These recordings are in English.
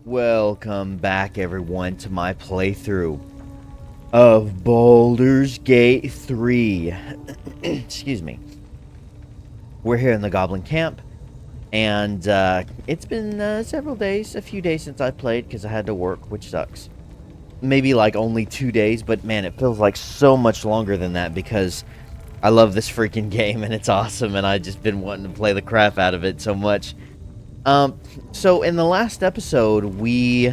Welcome back, everyone, to my playthrough of Baldur's Gate 3. Excuse me. We're here in the Goblin Camp, and it's been several days, a few days since I played because I had to work, which sucks. Maybe like only 2 days, but man, it feels like so much longer than that because I love this freaking game and it's awesome, and I've just been wanting to play the crap out of it so much. So in the last episode, we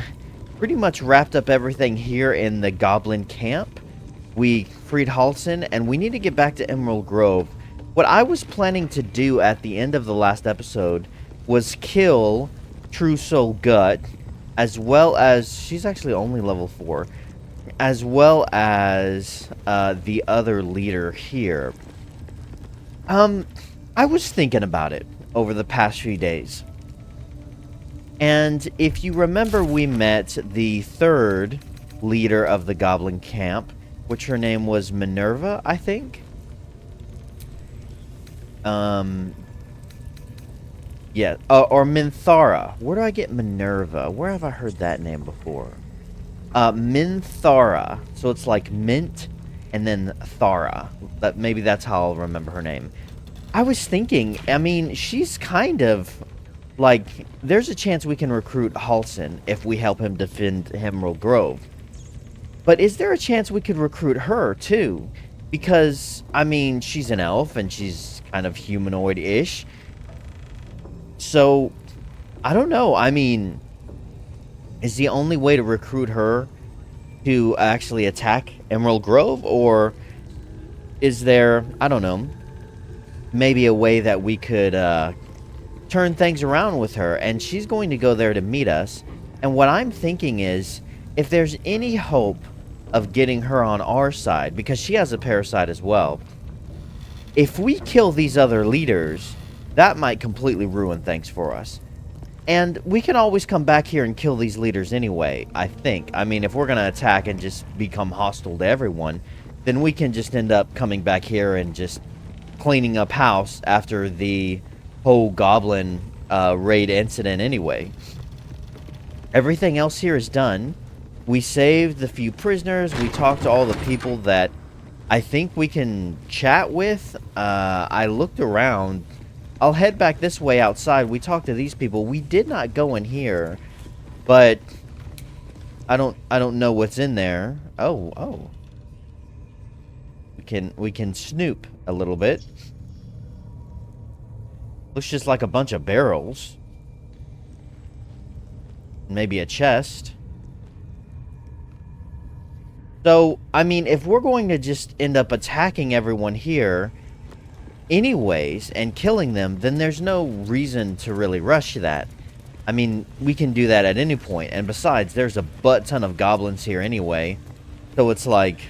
pretty much wrapped up everything here in the Goblin Camp. We freed Halsin, and we need to get back to Emerald Grove. What I was planning to do at the end of the last episode was kill True Soul Gut, as well as... she's actually only level 4. As well as the other leader here. I was thinking about it over the past few days. And if you remember, we met the third leader of the Goblin Camp, which her name was Minerva, I think. Yeah, or Minthara. Where do I get Minerva? Where have I heard that name before? Minthara. So it's like Mint and then Thara. Maybe that's how I'll remember her name. I was thinking, I mean, she's kind of... like, there's a chance we can recruit Halsin if we help him defend Emerald Grove. But is there a chance we could recruit her, too? Because, I mean, she's an elf, and she's kind of humanoid-ish. So, I don't know. I mean, is the only way to recruit her to actually attack Emerald Grove? Or is there, I don't know, maybe a way that we could, turn things around with her, and she's going to go there to meet us. And what I'm thinking is, if there's any hope of getting her on our side, because she has a parasite as well, if we kill these other leaders, that might completely ruin things for us. And we can always come back here and kill these leaders anyway, I think. I mean, if we're going to attack and just become hostile to everyone, then we can just end up coming back here and just cleaning up house after the whole goblin raid incident anyway. Everything else here is done. We saved the few prisoners. We talked to all the people that I think we can chat with. I looked around. I'll head back this way outside. We talked to these people. We did not go in here, but I don't know what's in there. Oh. We can snoop a little bit. Looks just like a bunch of barrels. Maybe a chest. So, I mean, if we're going to just end up attacking everyone here anyways and killing them, then there's no reason to really rush that. I mean, we can do that at any point. And besides, there's a butt ton of goblins here anyway. So it's like,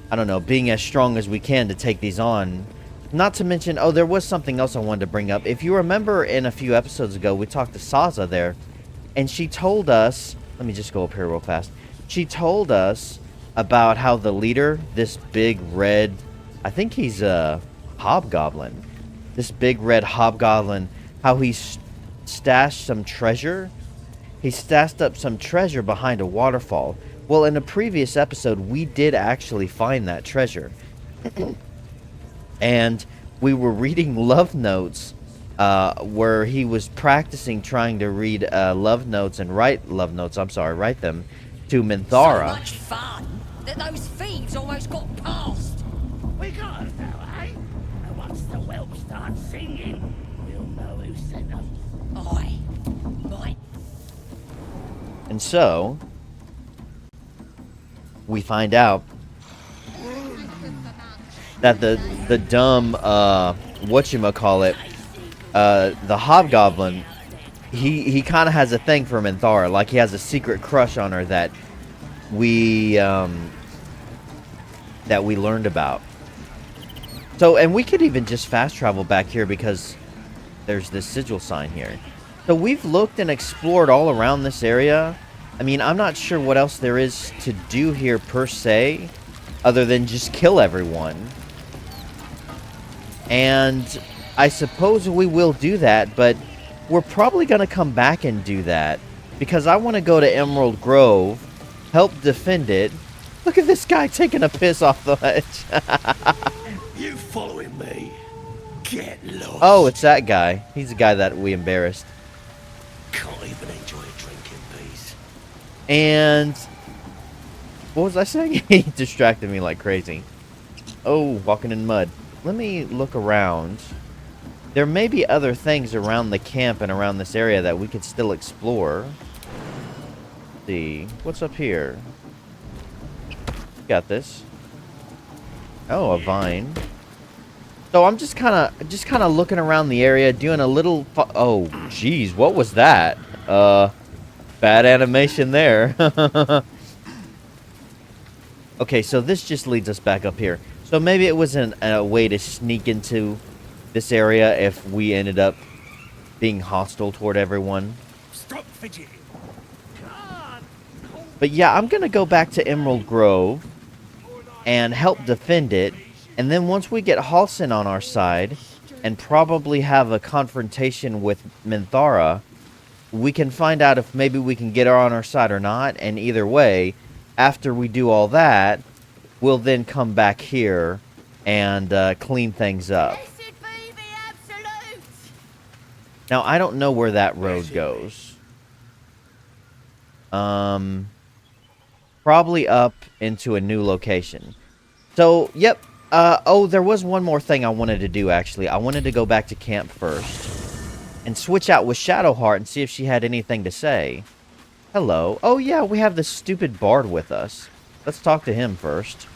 I don't know, being as strong as we can to take these on. Not to mention, oh, there was something else I wanted to bring up. If you remember in a few episodes ago, we talked to Saza there, and she told us, let me just go up here real fast. She told us about how the leader, this big red, I think he's a hobgoblin, this big red hobgoblin, how he stashed some treasure. He stashed up some treasure behind a waterfall. Well, in a previous episode, we did actually find that treasure. And we were reading love notes where he was practicing trying to read love notes and write them to Minthara. So much fun that those thieves almost got past. We got us now, eh? And once the whelp starts singing, we'll know who sent them. Aye. Right. And so, we find out that the dumb, whatchamacallit, the hobgoblin, he kind of has a thing for Minthara. Like, he has a secret crush on her that we learned about. So, and we could even just fast travel back here because there's this sigil sign here. So we've looked and explored all around this area. I mean, I'm not sure what else there is to do here per se, other than just kill everyone. And I suppose we will do that, but we're probably going to come back and do that because I want to go to Emerald Grove, help defend it. Look at this guy taking a piss off the ledge. You following me? Get lost. Oh, it's that guy. He's the guy that we embarrassed. Can't even enjoy a drink in peace. And what was I saying? He distracted me like crazy. Oh, walking in mud. Let me look around. There may be other things around the camp and around this area that we could still explore. Let's see. What's up here? Got this. Oh, a vine. So I'm just kind of looking around the area, doing a little oh, jeez, what was that? Bad animation there. Okay, so this just leads us back up here. So maybe it was a way to sneak into this area if we ended up being hostile toward everyone. Stop fidgeting. But yeah, I'm going to go back to Emerald Grove and help defend it. And then once we get Halsin on our side and probably have a confrontation with Minthara, we can find out if maybe we can get her on our side or not. And either way, after we do all that, we'll then come back here and clean things up. Now, I don't know where that road goes. Probably up into a new location. So, yep. Oh, there was one more thing I wanted to do, actually. I wanted to go back to camp first and switch out with Shadowheart and see if she had anything to say. Hello. Oh, yeah, we have this stupid bard with us. Let's talk to him first.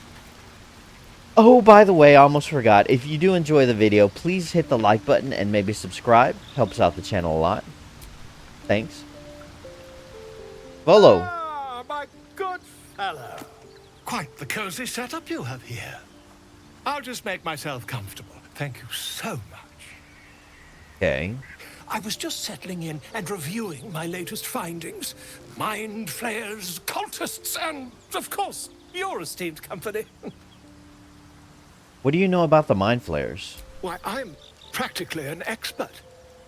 Oh, by the way, I almost forgot. If you do enjoy the video, please hit the like button and maybe subscribe. Helps out the channel a lot. Thanks. Volo. Ah, my good fellow. Quite the cozy setup you have here. I'll just make myself comfortable. Thank you so much. Okay. I was just settling in and reviewing my latest findings. Mind flayers, cultists, and, of course, your esteemed company. What do you know about the mind flayers? Why, I'm practically an expert.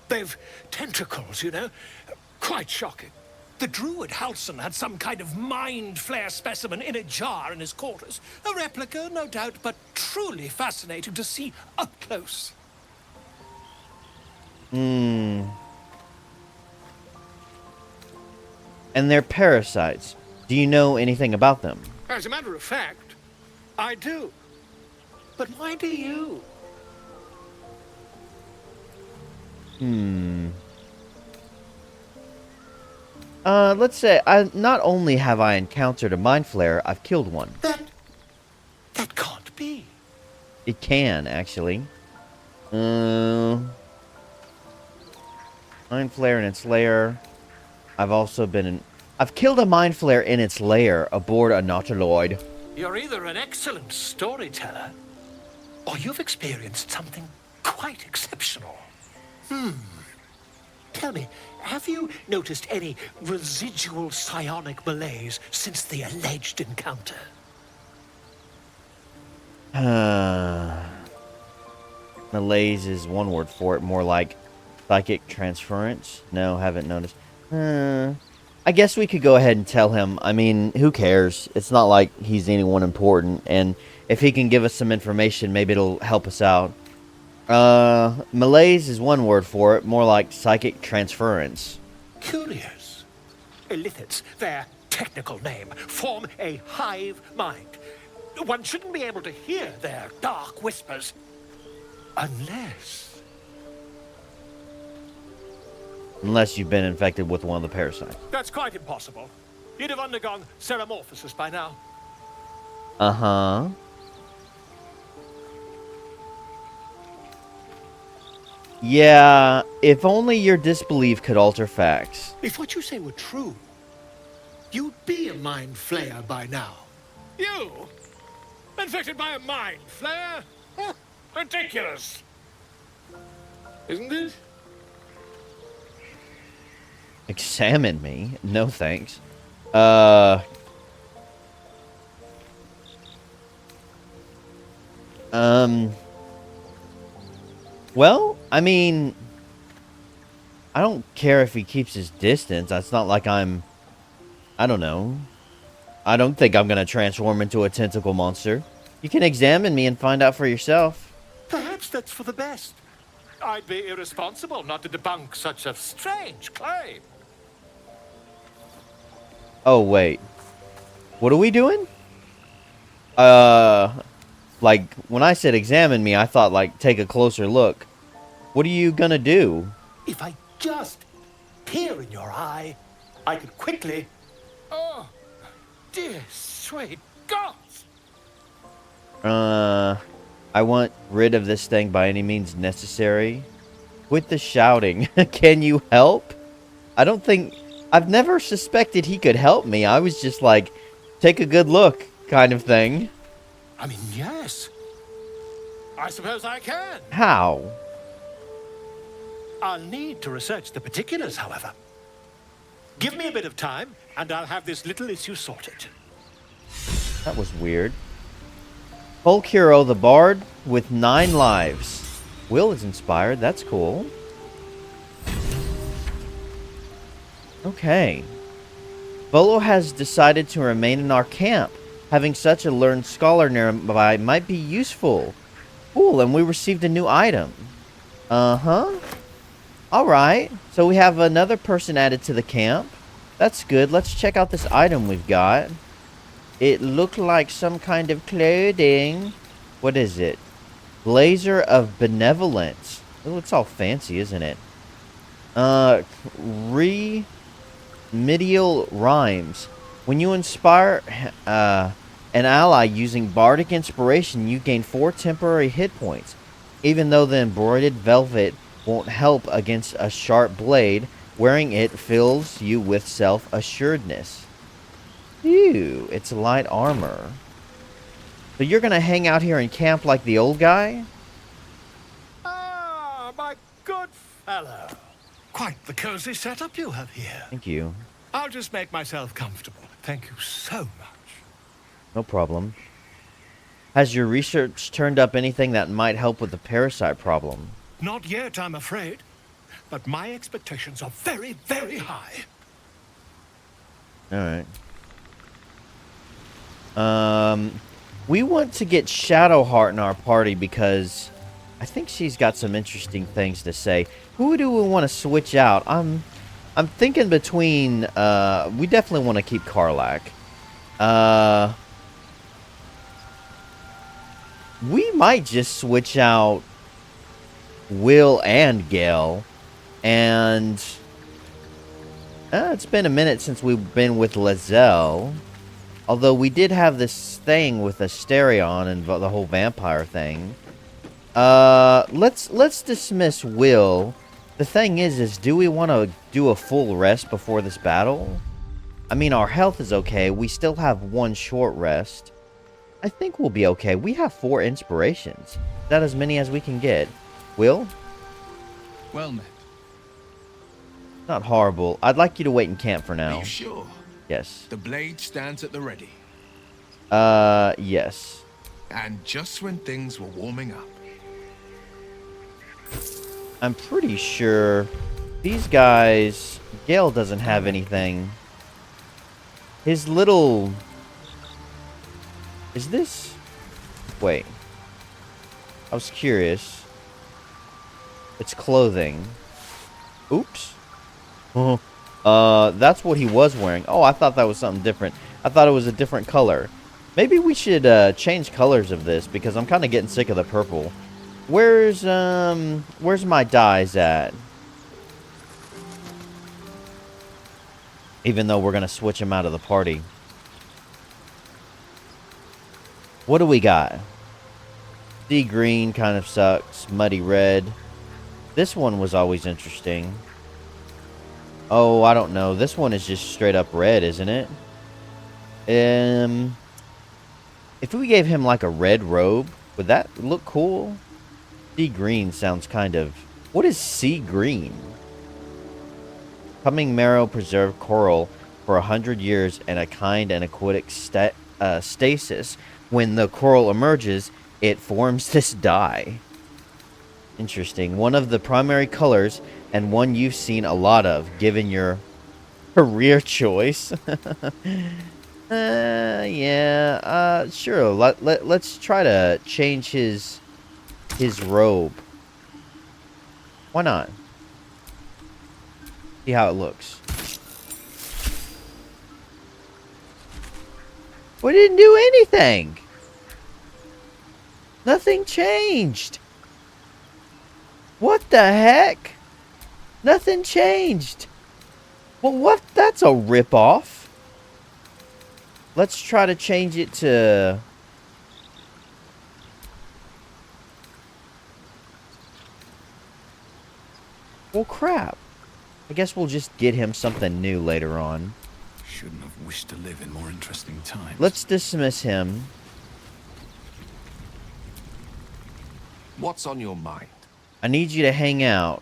They've tentacles, you know. Quite shocking. The druid Halsin had some kind of mind flare specimen in a jar in his quarters. A replica, no doubt, but truly fascinating to see up close. And they're parasites. Do you know anything about them? As a matter of fact, I do. But why do you? Let's say, not only have I encountered a mind flare, I've killed one. That can't be. It can, actually. Mind flare in its lair. I've killed a mind flare in its lair aboard a nautiloid. You're either an excellent storyteller, or you've experienced something quite exceptional. Tell me, have you noticed any residual psionic malaise since the alleged encounter? Malaise is one word for it, more like psychic transference. No, haven't noticed. I guess we could go ahead and tell him. I mean, who cares? It's not like he's anyone important, and if he can give us some information, maybe it'll help us out. Malaise is one word for it, more like psychic transference. Curious. Illithids, their technical name, form a hive mind. One shouldn't be able to hear their dark whispers unless you've been infected with one of the parasites. That's quite impossible. You'd have undergone ceramorphosis by now. Uh-huh. Yeah, if only your disbelief could alter facts. If what you say were true, you'd be a mind flayer by now. You? Infected by a mind flayer? Ridiculous. Isn't it? Examine me? No thanks. Well, I mean, I don't care if he keeps his distance. It's not like I'm... I don't know. I don't think I'm going to transform into a tentacle monster. You can examine me and find out for yourself. Perhaps that's for the best. I'd be irresponsible not to debunk such a strange claim. Oh, wait. What are we doing? Like, when I said examine me, I thought, like, take a closer look. What are you gonna do? If I just peer in your eye, I could quickly... Oh, dear sweet gods! I want rid of this thing by any means necessary. Quit the shouting. Can you help? I don't think... I've never suspected he could help me. I was just like, take a good look kind of thing. I mean, yes. I suppose I can. How? I'll need to research the particulars, however. Give me a bit of time, and I'll have this little issue sorted. That was weird. Folk hero, the bard, with 9 lives. Will is inspired. That's cool. Okay. Volo has decided to remain in our camp. Having such a learned scholar nearby might be useful. Cool, and we received a new item. Uh-huh. Alright, so we have another person added to the camp. That's good. Let's check out this item we've got. It looked like some kind of clothing. What is it? Blazer of Benevolence. It looks all fancy, isn't it? Remedial Rhymes. When you inspire an ally using Bardic Inspiration, you gain 4 temporary hit points. Even though the embroidered velvet won't help against a sharp blade, wearing it fills you with self-assuredness. Ew, it's light armor. So you're gonna hang out here and camp like the old guy? Ah, my good fellow. Quite the cozy setup you have here. Thank you. I'll just make myself comfortable. Thank you so much. No problem. Has your research turned up anything that might help with the parasite problem? Not yet, I'm afraid. But my expectations are very, very high. Alright. We want to get Shadowheart in our party because I think she's got some interesting things to say. Who do we want to switch out? I'm thinking between, we definitely want to keep Karlach. We might just switch out Will and Gale. And it's been a minute since we've been with Lae'zel. Although we did have this thing with Asterion and the whole vampire thing. Let's dismiss Will. The thing is do we want to do a full rest before this battle? I mean, our health is okay. We still have 1 short rest. I think we'll be okay. We have 4 inspirations. Is that as many as we can get? Will? Well met. Not horrible. I'd like you to wait in camp for now. Are you sure? Yes. The blade stands at the ready. Yes. And just when things were warming up. I'm pretty sure these guys... Gale doesn't have anything. His little... Is this... Wait. I was curious. It's clothing. Oops. That's what he was wearing. Oh, I thought that was something different. I thought it was a different color. Maybe we should change colors of this because I'm kind of getting sick of the purple. Where's my dyes at? Even though we're gonna switch him out of the party. What do we got? Sea green kind of sucks. Muddy red. This one was always interesting. Oh, I don't know. This one is just straight up red, isn't it? If we gave him like a red robe, would that look cool? Sea green sounds kind of... What is sea green? Coming marrow preserved coral for 100 years and a kind and aquatic stasis. When the coral emerges, it forms this dye. Interesting. One of the primary colors and one you've seen a lot of, given your career choice. Yeah. Sure. Let's try to change his robe. Why not? See how it looks. We didn't do anything. Nothing changed. What the heck? Nothing changed. Well, what? That's a ripoff. Let's try to change it to... Well, crap. I guess we'll just get him something new later on. Shouldn't have wished to live in more interesting times. Let's dismiss him. What's on your mind? I need you to hang out.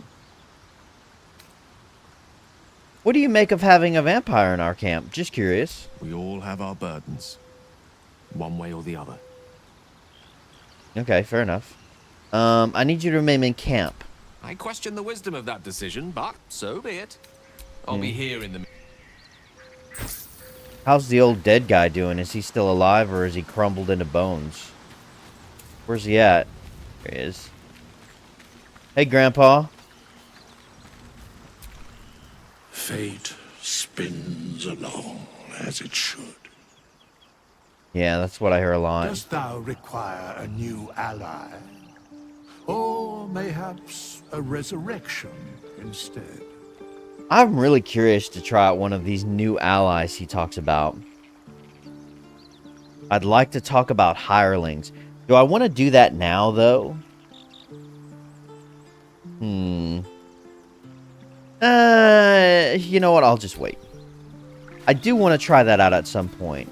What do you make of having a vampire in our camp? Just curious. We all have our burdens, one way or the other. Okay, fair enough. I need you to remain in camp. I question the wisdom of that decision, but so be it. I'll be here in the... How's the old dead guy doing? Is he still alive or is he crumbled into bones? Where's he at? There he is. Hey, Grandpa. Fate spins along as it should. Yeah, that's what I hear a lot. Dost thou require a new ally? Or mayhaps a resurrection instead? I'm really curious to try out one of these new allies he talks about. I'd like to talk about hirelings. Do I want to do that now, though? You know what? I'll just wait. I do want to try that out at some point.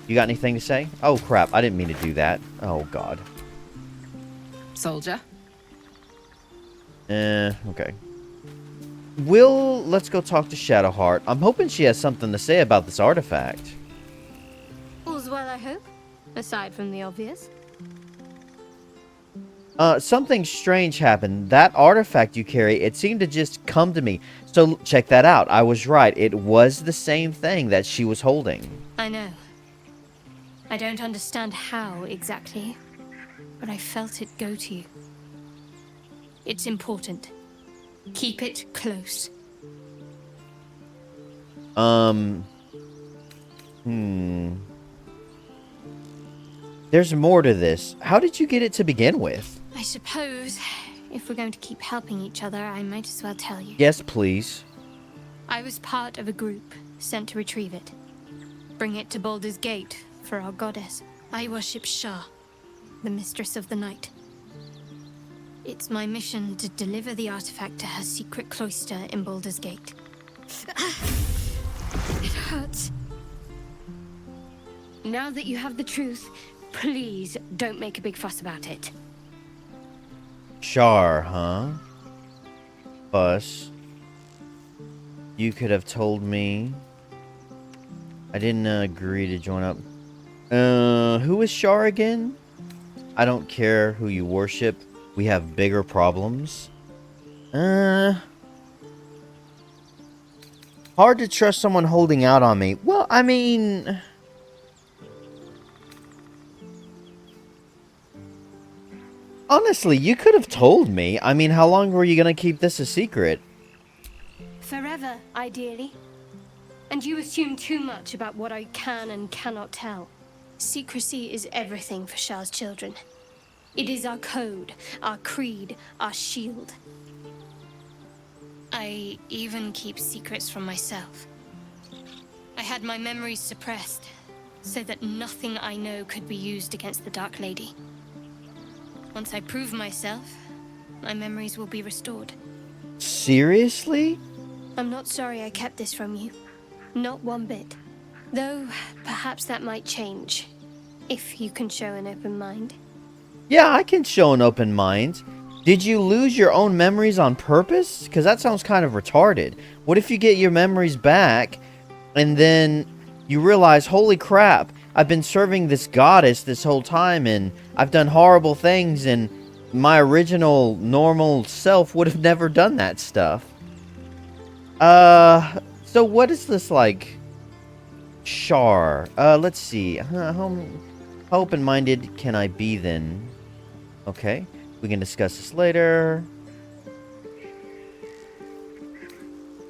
You got anything to say? Oh, crap. I didn't mean to do that. Oh, God. Soldier. Okay. Let's go talk to Shadowheart. I'm hoping she has something to say about this artifact. All's well, I hope. Aside from the obvious. Something strange happened. That artifact you carry, it seemed to just come to me. So check that out. I was right. It was the same thing that she was holding. I know. I don't understand how exactly, but I felt it go to you. It's important. Keep it close. There's more to this. How did you get it to begin with? I suppose, if we're going to keep helping each other, I might as well tell you. Yes, please. I was part of a group sent to retrieve it. Bring it to Baldur's Gate for our goddess. I worship Shah, the mistress of the night. It's my mission to deliver the artifact to her secret cloister in Baldur's Gate. It hurts. Now that you have the truth, please don't make a big fuss about it. Char, huh? Fuss. You could have told me. I didn't agree to join up. Who is Char again? I don't care who you worship. We have bigger problems. Hard to trust someone holding out on me. Well, I mean... Honestly, you could have told me. I mean, how long were you going to keep this a secret? Forever, ideally. And you assume too much about what I can and cannot tell. Secrecy is everything for Shah's children. It is our code, our creed, our shield. I even keep secrets from myself. I had my memories suppressed, so that nothing I know could be used against the Dark Lady. Once I prove myself, my memories will be restored. Seriously? I'm not sorry I kept this from you. Not one bit. Though, perhaps that might change. If you can show an open mind. Yeah, I can show an open mind. Did you lose your own memories on purpose? Because that sounds kind of retarded. What if you get your memories back, and then you realize, holy crap, I've been serving this goddess this whole time, and I've done horrible things, and my original normal self would have never done that stuff. So what is this like? Char. Let's see. How open-minded can I be then? Okay, we can discuss this later.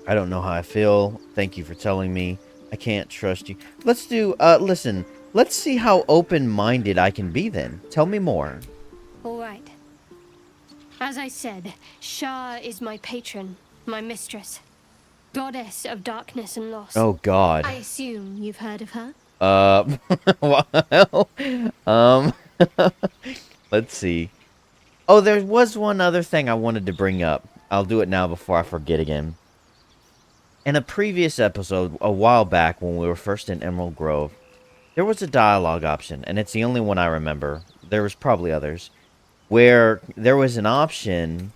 I don't know how I feel. Thank you for telling me. I can't trust you. Let's do, listen. Let's see how open-minded I can be then. Tell me more. All right. As I said, Shah is my patron, my mistress. Goddess of darkness and loss. Oh, God. I assume you've heard of her? Well, let's see. Oh, there was one other thing I wanted to bring up. I'll do it now before I forget again. In a previous episode, a while back when we were first in Emerald Grove, there was a dialogue option, and it's the only one I remember. There was probably others, where there was an option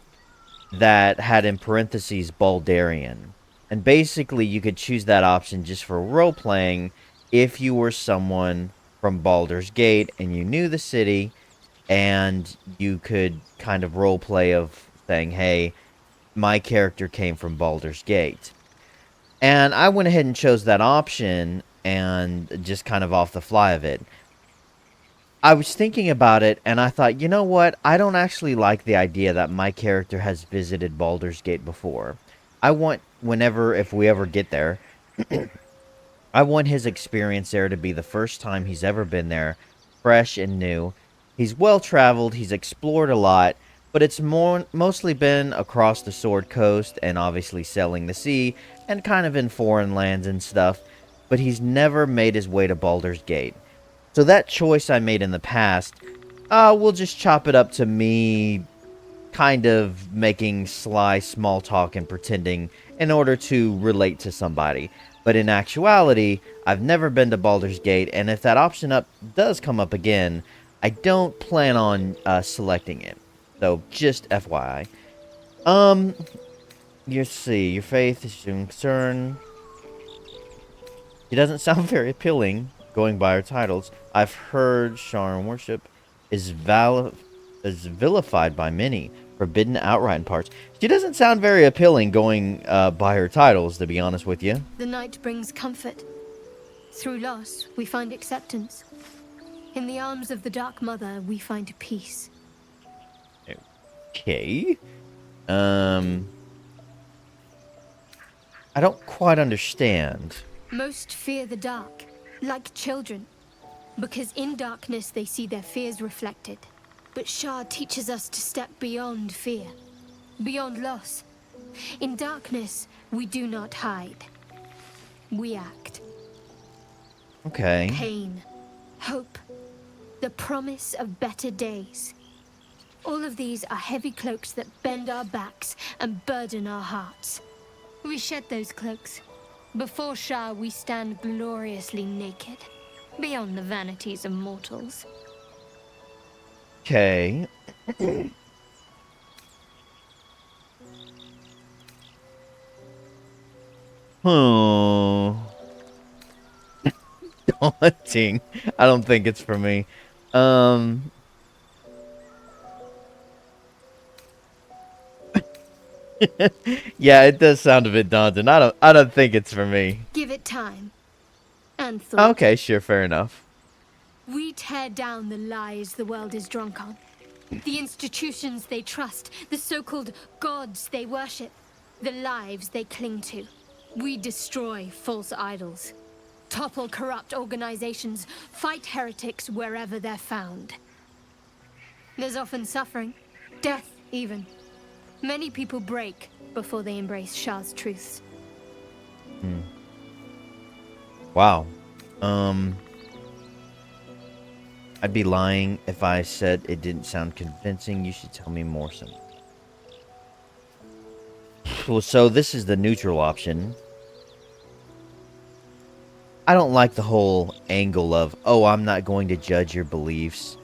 that had in parentheses Baldurian. And basically, you could choose that option just for role-playing if you were someone from Baldur's Gate and you knew the city, and you could kind of role-play of saying, hey, my character came from Baldur's Gate. And I went ahead and chose that option, and just kind of off the fly of it. I was thinking about it, and I thought, you know what? I don't actually like the idea that my character has visited Baldur's Gate before. I want, if we ever get there, I want his experience there to be the first time he's ever been there, fresh and new. He's well-traveled, he's explored a lot, but it's mostly been across the Sword Coast, and obviously sailing the sea, and kind of in foreign lands and stuff, but he's never made his way to Baldur's Gate. So that choice I made in the past, we'll just chop it up to me kind of making sly small talk and pretending in order to relate to somebody. But in actuality, I've never been to Baldur's Gate, and if that option does come up again, I don't plan on selecting it. So, just FYI. You see, your faith is your concern. She doesn't sound very appealing, going by her titles. I've heard Sharn worship is vilified by many, forbidden outright in parts. She doesn't sound very appealing, going by her titles, to be honest with you. The night brings comfort. Through loss, we find acceptance. In the arms of the Dark Mother, we find peace. Okay. I don't quite understand. Most fear the dark, like children, because in darkness they see their fears reflected. But Shah teaches us to step beyond fear, beyond loss. In darkness, we do not hide. We act. Okay. Pain, hope, the promise of better days. All of these are heavy cloaks that bend our backs and burden our hearts. We shed those cloaks. Before Shah, we stand gloriously naked, beyond the vanities of mortals. Okay. Hmm. Daunting. I don't think it's for me. Yeah, it does sound a bit daunting. I don't think it's for me. Give it time. And thought. Okay, sure, fair enough. We tear down the lies the world is drunk on. The institutions they trust, the so-called gods they worship, the lives they cling to. We destroy false idols, topple corrupt organizations, fight heretics wherever they're found. There's often suffering, death even. Many people break before they embrace Shah's truths. Wow. I'd be lying if I said it didn't sound convincing. You should tell me more. Well, so this is the neutral option. I don't like the whole angle of, oh, I'm not going to judge your beliefs.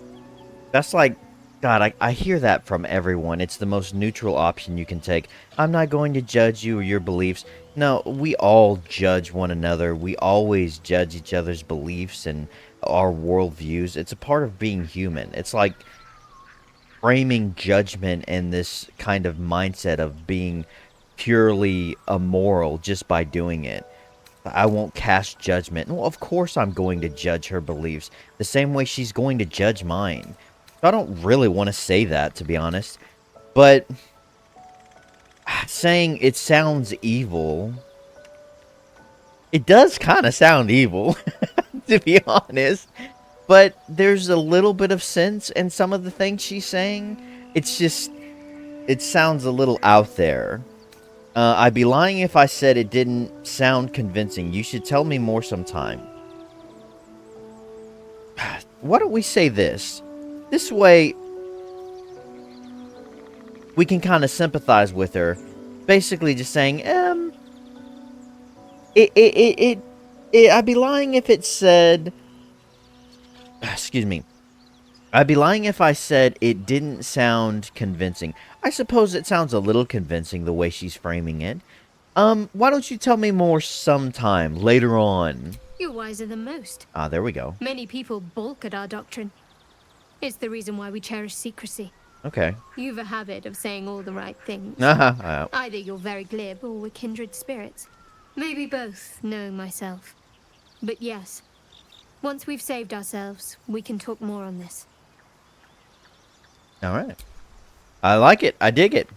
That's like, God, I hear that from everyone. It's the most neutral option you can take. I'm not going to judge you or your beliefs. No, we all judge one another. We always judge each other's beliefs and our worldviews. It's a part of being human. It's like, framing judgment and this kind of mindset of being purely immoral just by doing it. I won't cast judgment. Well, of course I'm going to judge her beliefs the same way she's going to judge mine. I don't really want to say that, to be honest. But saying it sounds evil, it does kind of sound evil, to be honest. But there's a little bit of sense in some of the things she's saying. It's just, it sounds a little out there. I'd be lying if I said it didn't sound convincing. You should tell me more sometime. Why don't we say this? This way, we can kind of sympathize with her. Basically just saying, I'd be lying if it said... Excuse me. I'd be lying if I said it didn't sound convincing. I suppose it sounds a little convincing the way she's framing it. Why don't you tell me more sometime, later on? You're wiser than most. Ah, there we go. Many people balk at our doctrine. It's the reason why we cherish secrecy. Okay. You've a habit of saying all the right things. Uh-huh. Either you're very glib or we're kindred spirits. Maybe both, knowing myself. But yes, once we've saved ourselves, we can talk more on this. All right. I like it. I dig it.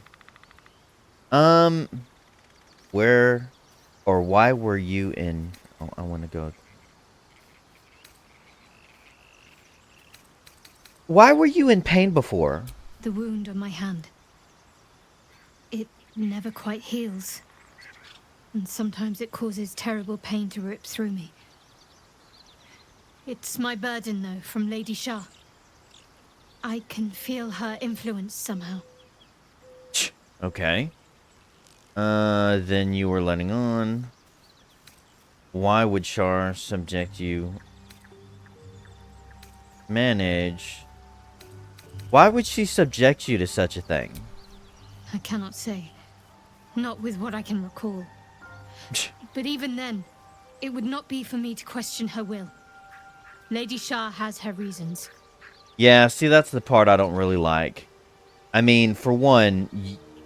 Where or why were you in... Oh, I want to go... Why were you in pain before? The wound on my hand. It never quite heals. And sometimes it causes terrible pain to rip through me. It's my burden, though, from Lady Shah. I can feel her influence somehow. Okay. Then you were letting on. Why would Shar subject you? Manage. Why would she subject you to such a thing? I cannot say. Not with what I can recall. But even then, it would not be for me to question her will. Lady Shah has her reasons. Yeah, see, that's the part I don't really like. I mean, for one,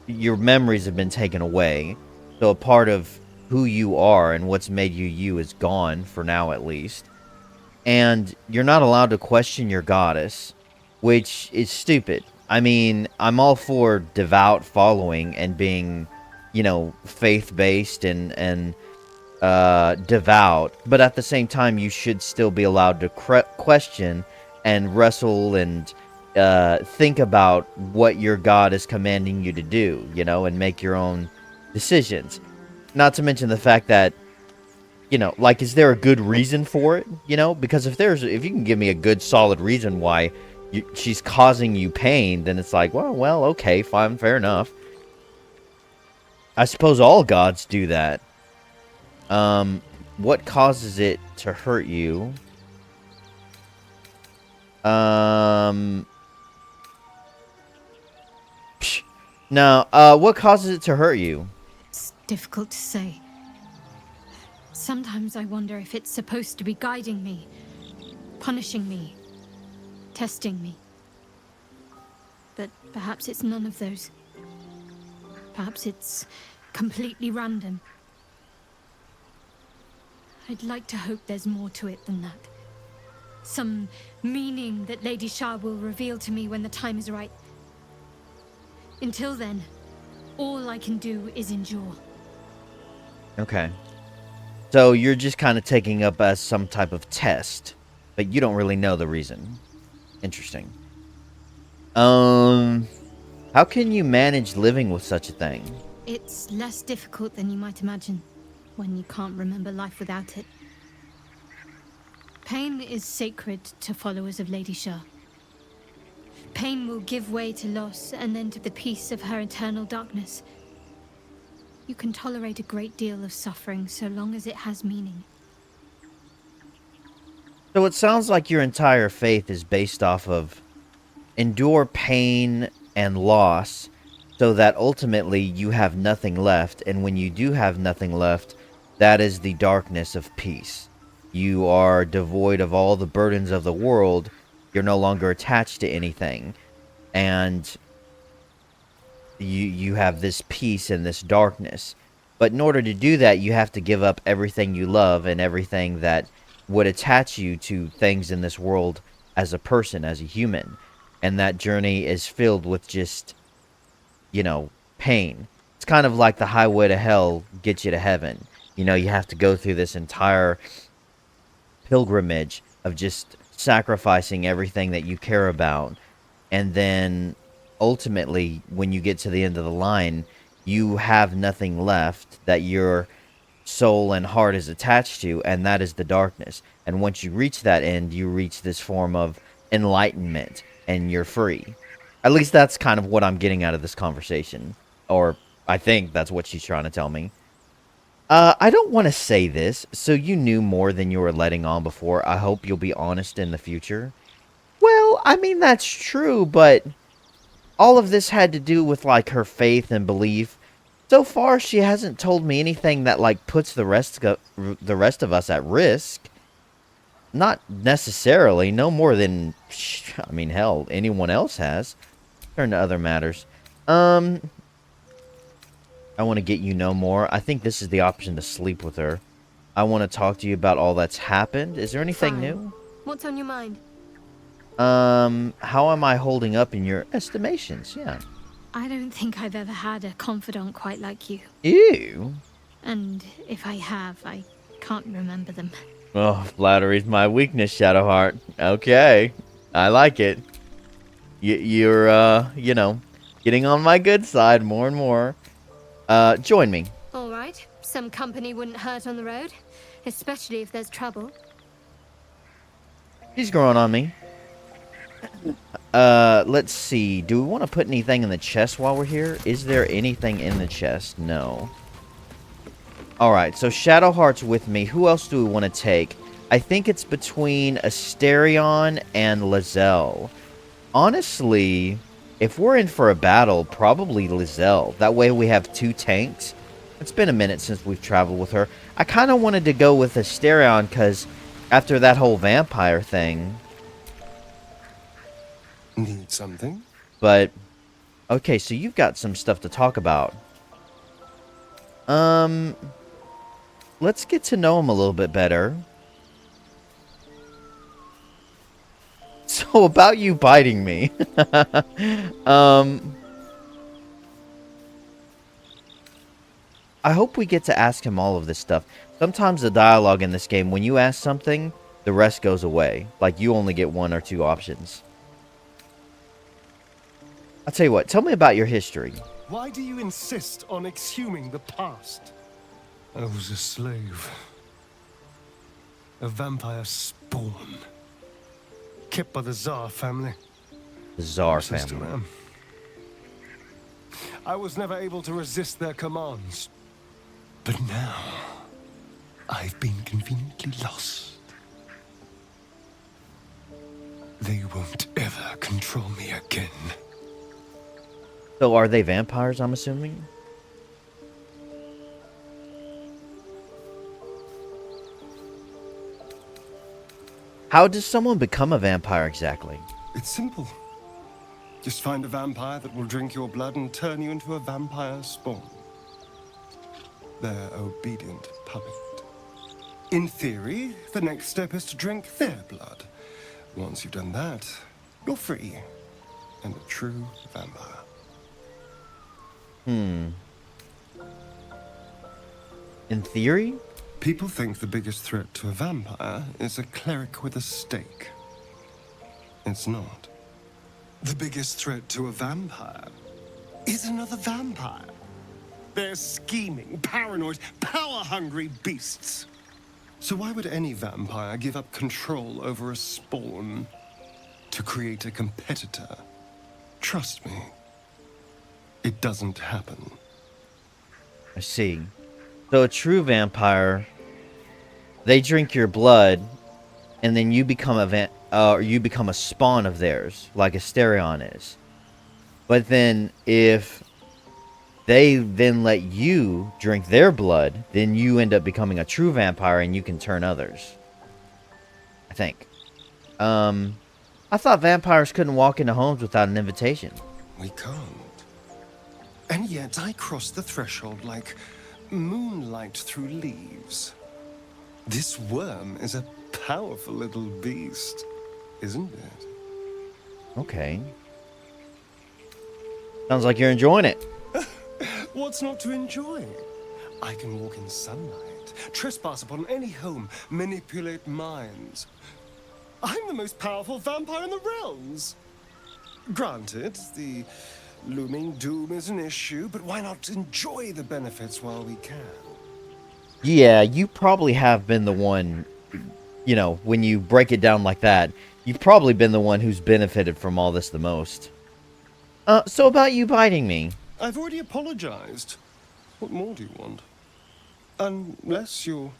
your memories have been taken away. So a part of who you are and what's made you you is gone, for now at least. And you're not allowed to question your goddess, which is stupid. I mean, I'm all for devout following and being, you know, faith-based and devout. But at the same time, you should still be allowed to question and wrestle and think about what your god is commanding you to do, you know, and make your own decisions. Not to mention the fact that, you know, like, is there a good reason for it, you know? Because if you can give me a good, solid reason why she's causing you pain, then it's like, well, okay, fine, fair enough. I suppose all gods do that. What causes it to hurt you? No, what causes it to hurt you? It's difficult to say. Sometimes I wonder if it's supposed to be guiding me, punishing me, testing me. But perhaps it's none of those. Perhaps it's completely random. I'd like to hope there's more to it than that. Some meaning that Lady Shah will reveal to me when the time is right. Until then, all I can do is endure. Okay. So you're just kind of taking up as some type of test, but you don't really know the reason. Interesting. How can you manage living with such a thing? It's less difficult than you might imagine, when you can't remember life without it. Pain is sacred to followers of Lady Shah. Pain will give way to loss and then to the peace of her eternal darkness. You can tolerate a great deal of suffering so long as it has meaning. So it sounds like your entire faith is based off of endure pain and loss so that ultimately you have nothing left, and when you do have nothing left, that is the darkness of peace. You are devoid of all the burdens of the world, you're no longer attached to anything, and you have this peace and this darkness. But in order to do that, you have to give up everything you love and everything that would attach you to things in this world as a person, as a human. And that journey is filled with just, pain. It's kind of like the highway to hell gets you to heaven. You have to go through this entire pilgrimage of just sacrificing everything that you care about. And then ultimately, when you get to the end of the line, you have nothing left that your soul and heart is attached to, and that is the darkness. And once you reach that end, you reach this form of enlightenment, and you're free. At least that's kind of what I'm getting out of this conversation. Or I think that's what she's trying to tell me. I don't want to say this, so you knew more than you were letting on before. I hope you'll be honest in the future. Well, I mean, that's true, but all of this had to do with, like, her faith and belief. So far, she hasn't told me anything that, like, puts the rest of us at risk. Not necessarily. No more than, I mean, hell, anyone else has. Turn to other matters. I want to get more. I think this is the option to sleep with her. I want to talk to you about all that's happened. Is there anything Fine. new? What's on your mind? How am I holding up in your estimations? Yeah. I don't think I've ever had a confidant quite like you. Ew. And if I have, I can't remember them. Oh, flattery's my weakness, Shadowheart. Okay. I like it. You're, getting on my good side more and more. Join me. All right. Some company wouldn't hurt on the road, especially if there's trouble. He's growing on me. Let's see. Do we want to put anything in the chest while we're here? Is there anything in the chest? No. Alright, so Shadowheart's with me. Who else do we want to take? I think it's between Asterion and Lae'zel. Honestly, if we're in for a battle, probably Lae'zel. That way we have 2 tanks. It's been a minute since we've traveled with her. I kind of wanted to go with Asterion because after that whole vampire thing. Need something? But, okay, so you've got some stuff to talk about. Let's get to know him a little bit better. So, about you biting me. I hope we get to ask him all of this stuff. Sometimes the dialogue in this game, when you ask something, the rest goes away. Like, you only get 1 or 2 options. I'll tell you what, tell me about your history. Why do you insist on exhuming the past? I was a slave. A vampire spawn. Kept by the Tsar family. The Tsar I still family. am. I was never able to resist their commands. But now, I've been conveniently lost. They won't ever control me again. So are they vampires, I'm assuming? How does someone become a vampire exactly? It's simple. Just find a vampire that will drink your blood and turn you into a vampire spawn. Their obedient puppet. In theory, the next step is to drink their blood. Once you've done that, you're free. And a true vampire. In theory? People think the biggest threat to a vampire is a cleric with a stake. It's not. The biggest threat to a vampire is another vampire. They're scheming, paranoid, power-hungry beasts. So why would any vampire give up control over a spawn to create a competitor? Trust me, it doesn't happen. I see. So a true vampire, they drink your blood, and then you become a spawn of theirs, like Asterion is. But then if they then let you drink their blood, then you end up becoming a true vampire and you can turn others. I think. I I thought vampires couldn't walk into homes without an invitation. We can't. And yet I cross the threshold like moonlight through leaves. This worm is a powerful little beast, isn't it? Okay. Sounds like you're enjoying it. What's not to enjoy? I can walk in sunlight, trespass upon any home, manipulate minds. I'm the most powerful vampire in the realms. Granted, the looming doom is an issue, but why not enjoy the benefits while we can? Yeah, you probably have been the one, you know, when you break it down like that, you've probably been the one who's benefited from all this the most. So about you biting me. I've already apologized. What more do you want? Unless you're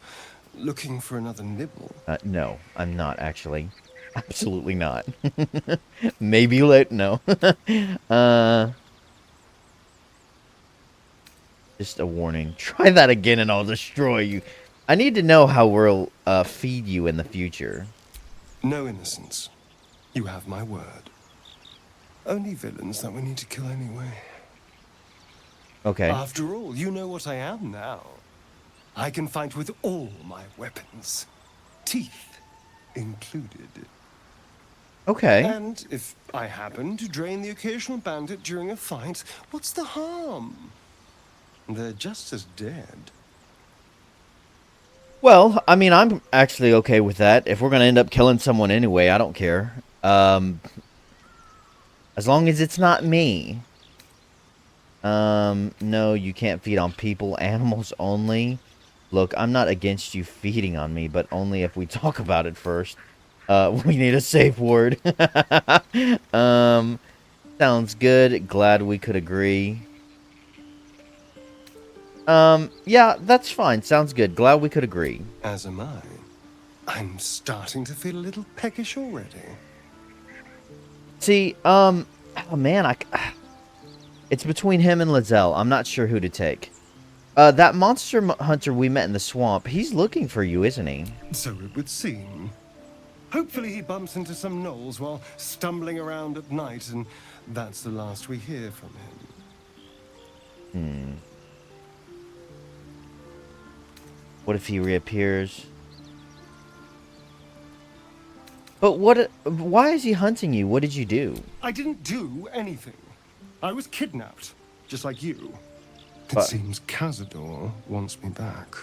looking for another nibble. No, I'm not actually. Absolutely not. Maybe late. No. Just a warning. Try that again and I'll destroy you. I need to know how we'll feed you in the future. No innocence. You have my word. Only villains that we need to kill anyway. Okay. After all, you know what I am now. I can fight with all my weapons. Teeth included. Okay. And if I happen to drain the occasional bandit during a fight, what's the harm? They're just as dead. Well, I mean, I'm actually okay with that. If we're going to end up killing someone anyway, I don't care. As long as it's not me. No, you can't feed on people, animals only. Look, I'm not against you feeding on me, but only if we talk about it first. We need a safe word. Sounds good. Glad we could agree. Yeah, that's fine. Sounds good. Glad we could agree. As am I. I'm starting to feel a little peckish already. See, oh man, it's between him and Lae'zel. I'm not sure who to take. That monster hunter we met in the swamp, he's looking for you, isn't he? So it would seem. Hopefully he bumps into some gnolls while stumbling around at night, and that's the last we hear from him. What if he reappears? But why is he hunting you? What did you do? I didn't do anything. I was kidnapped, just like you. It But- seems Cazador wants me back.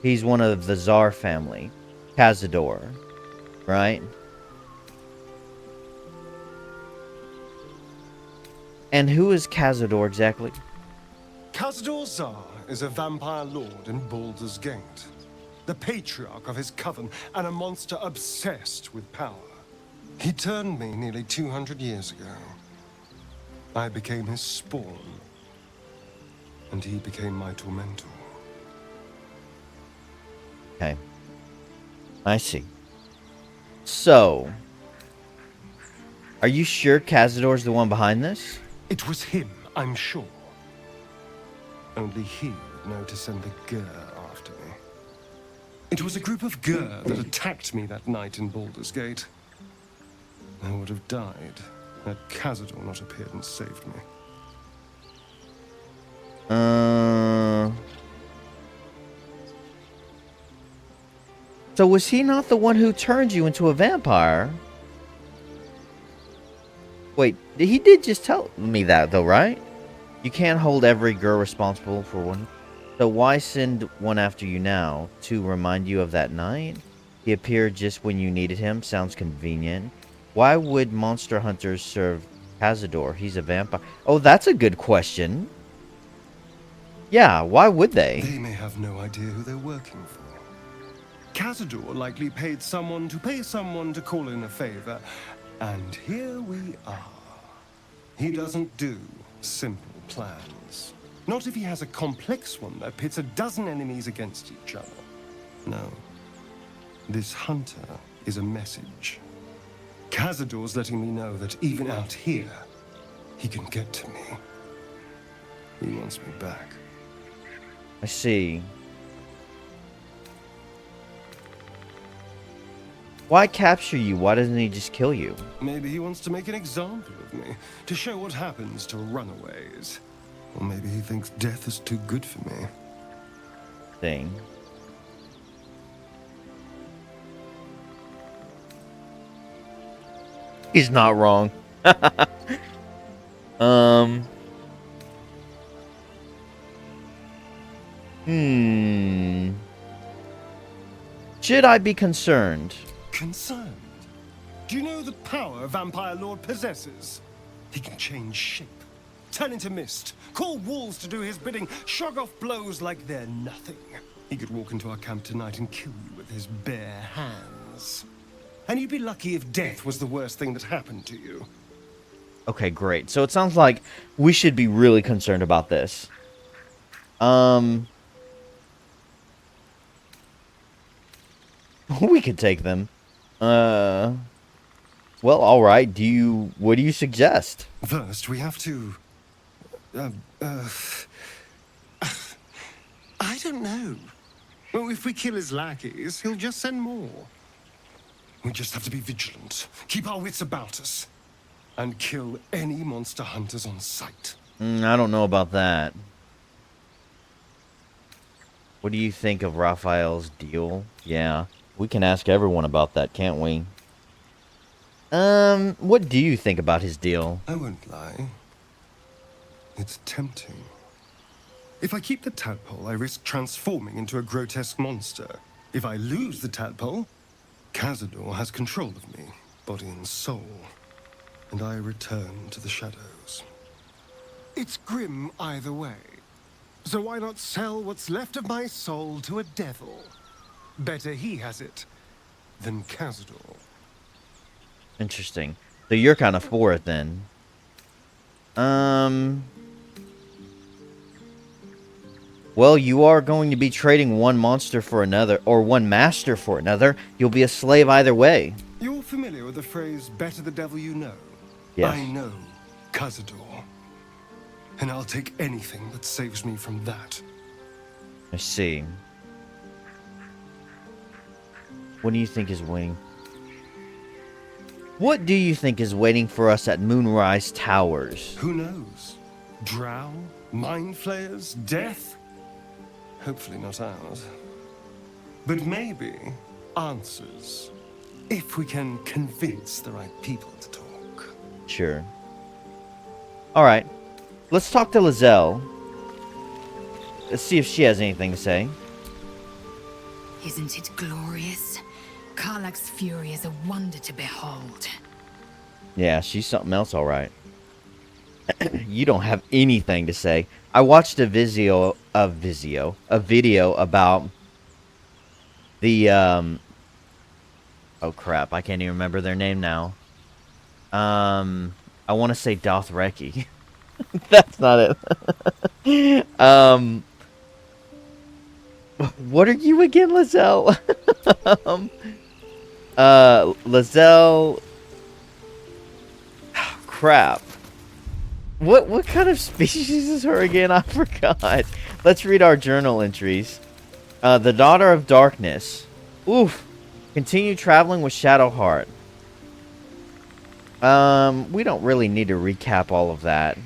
He's one of the Tsar family. Cazador. Right? And who is Cazador exactly? Cazador Zar is a vampire lord in Baldur's Gate. The patriarch of his coven and a monster obsessed with power. He turned me nearly 200 years ago. I became his spawn. And he became my tormentor. Okay. I see. So, are you sure Cazador's the one behind this? It was him, I'm sure. Only he would know to send the Gur after me. It was a group of Gur that attacked me that night in Baldur's Gate. I would have died had Cazador not appeared and saved me. So was he not the one who turned you into a vampire? Wait, he did just tell me that though, right? You can't hold every girl responsible for one. So why send one after you now? To remind you of that night? He appeared just when you needed him. Sounds convenient. Why would monster hunters serve Cazador? He's a vampire. Oh, that's a good question. Yeah, why would they? They may have no idea who they're working for. Cazador likely paid someone to call in a favor. And here we are. He doesn't do simple plans. Not if he has a complex one that pits a dozen enemies against each other. No. This hunter is a message. Cazador's letting me know that even out here, he can get to me. He wants me back. I see. Why capture you? Why doesn't he just kill you? Maybe he wants to make an example of me, to show what happens to runaways. Or maybe he thinks death is too good for me. Thing. He's not wrong. Should I be concerned? Concerned? Do you know the power Vampire Lord possesses? He can change shape, turn into mist, call walls to do his bidding, shrug off blows like they're nothing. He could walk into our camp tonight and kill you with his bare hands. And you'd be lucky if death was the worst thing that happened to you. Okay, great. So it sounds like we should be really concerned about this. We could take them. Well, all right. What do you suggest? First, we have to... I don't know. Well, if we kill his lackeys, he'll just send more. We just have to be vigilant, keep our wits about us, and kill any monster hunters on sight. I don't know about that. What do you think of Raphael's deal? Yeah, we can ask everyone about that, can't we? What do you think about his deal? I won't lie. It's tempting. If I keep the tadpole, I risk transforming into a grotesque monster. If I lose the tadpole, Cazador has control of me, body and soul, and I return to the shadows. It's grim either way, so why not sell what's left of my soul to a devil? Better he has it than Cazador. Interesting. So you're kind of for it then. Well, you are going to be trading one monster for another, or one master for another. You'll be a slave either way. You're familiar with the phrase, better the devil you know? Yes. I know Cazador. And I'll take anything that saves me from that. I see. What do you think is waiting? What do you think is waiting for us at Moonrise Towers? Who knows? Drow? Mind flayers? Death? Hopefully not ours. But maybe answers. If we can convince the right people to talk. Sure. Alright. Let's talk to Lae'zel. Let's see if she has anything to say. Isn't it glorious? Karlach's fury is a wonder to behold. Yeah, she's something else, alright. You don't have anything to say. I watched a video about the, oh crap, I can't even remember their name now. I want to say Dothraki. That's not it. What are you again, Lae'zel? Lae'zel. Oh, crap. What kind of species is her again? I forgot. Let's read our journal entries. The Daughter of Darkness. Oof. Continue traveling with Shadowheart. We don't really need to recap all of that.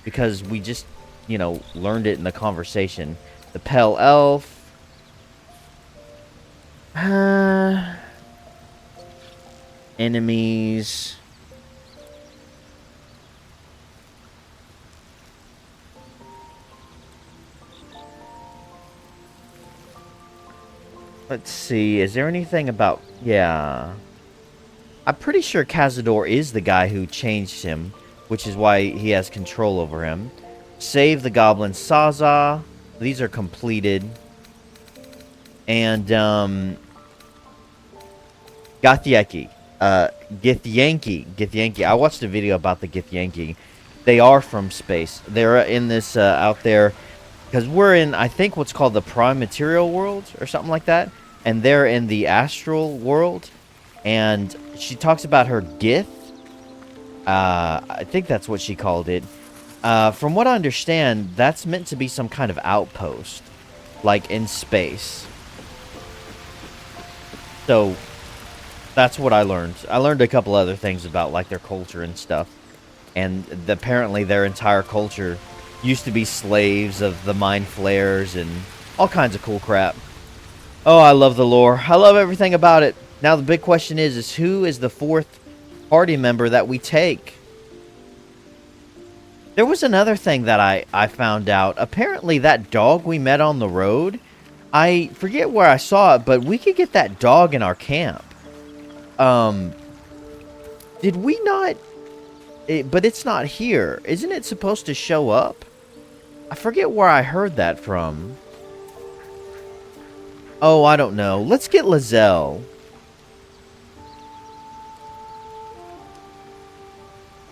Because we just, learned it in the conversation. The Pale Elf. Enemies. Let's see. Is there anything about... Yeah. I'm pretty sure Cazador is the guy who changed him, which is why he has control over him. Save the Goblin Saza. These are completed. And, Githyanki. Githyanki. I watched a video about the Githyanki. They are from space. They're in this, out there... Because we're in, I think, what's called the Prime Material world, or something like that. And they're in the Astral world. And she talks about her Gith. I think that's what she called it. From what I understand, that's meant to be some kind of outpost. Like, in space. So, That's what I learned. I learned a couple other things about like their culture and stuff. And apparently their entire culture used to be slaves of the mind flayers and all kinds of cool crap. Oh, I love the lore. I love everything about it. Now the big question is who is the fourth party member that we take? There was another thing that I found out. Apparently that dog we met on the road, I forget where I saw it, but we could get that dog in our camp. Did we not? But it's not here. Isn't it supposed to show up? I forget where I heard that from. Oh, I don't know. Let's get Lae'zel.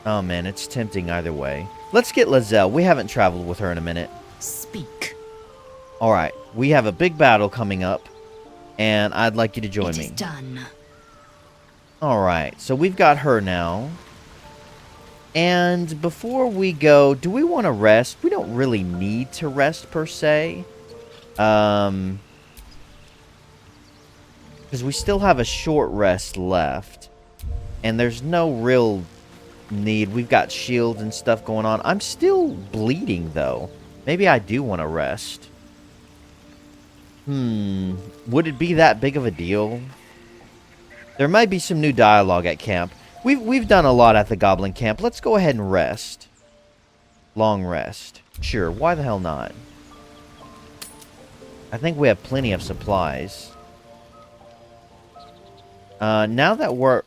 Oh, man, it's tempting either way. Let's get Lae'zel. We haven't traveled with her in a minute. Speak. Alright, we have a big battle coming up, and I'd like you to join It me. is done. Alright, so we've got her now. And before we go, do we want to rest? We don't really need to rest, per se. Because we still have a short rest left. And there's no real need. We've got shields and stuff going on. I'm still bleeding, though. Maybe I do want to rest. Would it be that big of a deal? There might be some new dialogue at camp. We've done a lot at the Goblin Camp. Let's go ahead and rest. Long rest. Sure, why the hell not? I think we have plenty of supplies. Now that we're...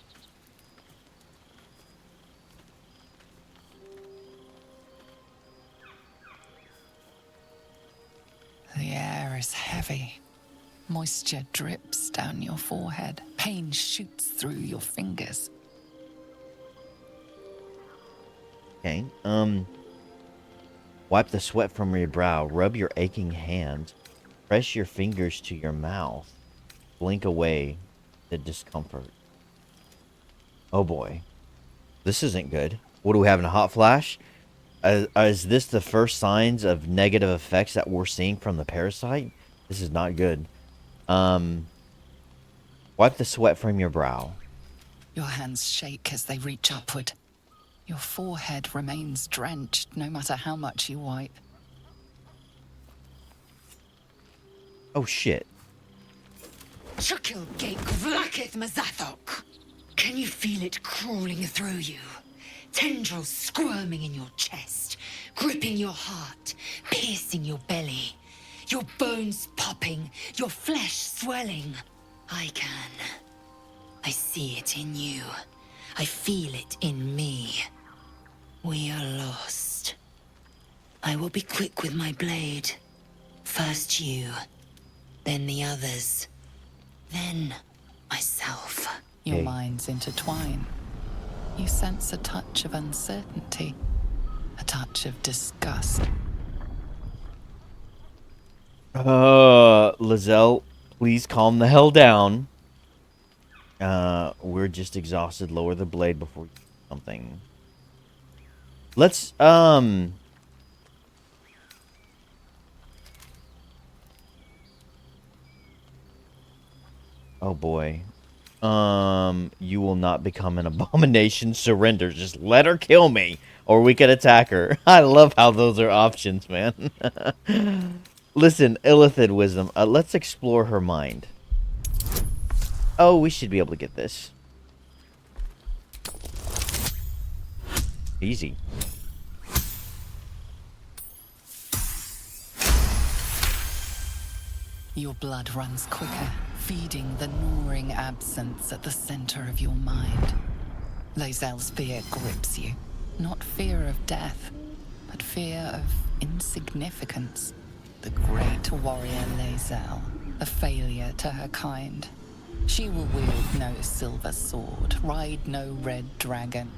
The air is heavy. Moisture drips down your forehead. Pain shoots through your fingers. Okay, wipe the sweat from your brow. Rub your aching hand. Press your fingers to your mouth. Blink away the discomfort. Oh boy. This isn't good. What do we have in a hot flash? Is this the first signs of negative effects that we're seeing from the parasite? This is not good. Wipe the sweat from your brow. Your hands shake as they reach upward. Your forehead remains drenched no matter how much you wipe. Oh shit. Chukil Gate Vlakith Mazathok. Can you feel it crawling through you? Tendrils squirming in your chest, gripping your heart, piercing your belly. Your bones popping, your flesh swelling. I can. I see it in you. I feel it in me. We are lost. I will be quick with my blade. First you, then the others, then myself. Your minds intertwine. You sense a touch of uncertainty, a touch of disgust. Lae'zel, please calm the hell down. We're just exhausted. Lower the blade before you do something. Let's, oh boy. You will not become an abomination. Surrender. Just let her kill me, or we could attack her. I love how those are options, man. Listen, Illithid wisdom. Let's explore her mind. Oh, we should be able to get this. Easy. Your blood runs quicker, feeding the gnawing absence at the center of your mind. Lae'zel's fear grips you. Not fear of death, but fear of insignificance. The great warrior Lae'zel, a failure to her kind. She will wield no silver sword, ride no red dragon.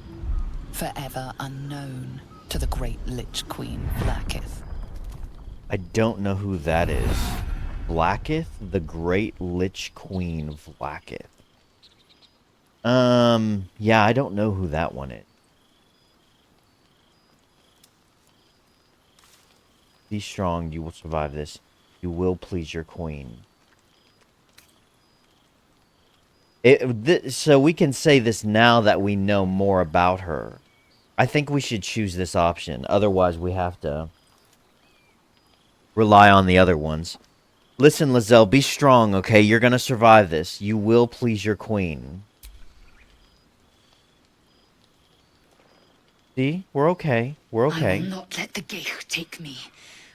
Forever unknown to the great Lich Queen Vlakith. I don't know who that is. Vlakith, the great Lich Queen Vlakith. Yeah, I don't know who that one is. Be strong, you will survive this. You will please your queen. So we can say this now that we know more about her. I think we should choose this option. Otherwise, we have to rely on the other ones. Listen, Lae'zel, be strong, okay? You're gonna survive this. You will please your queen. See? We're okay. We're okay. I will not let the Geich take me.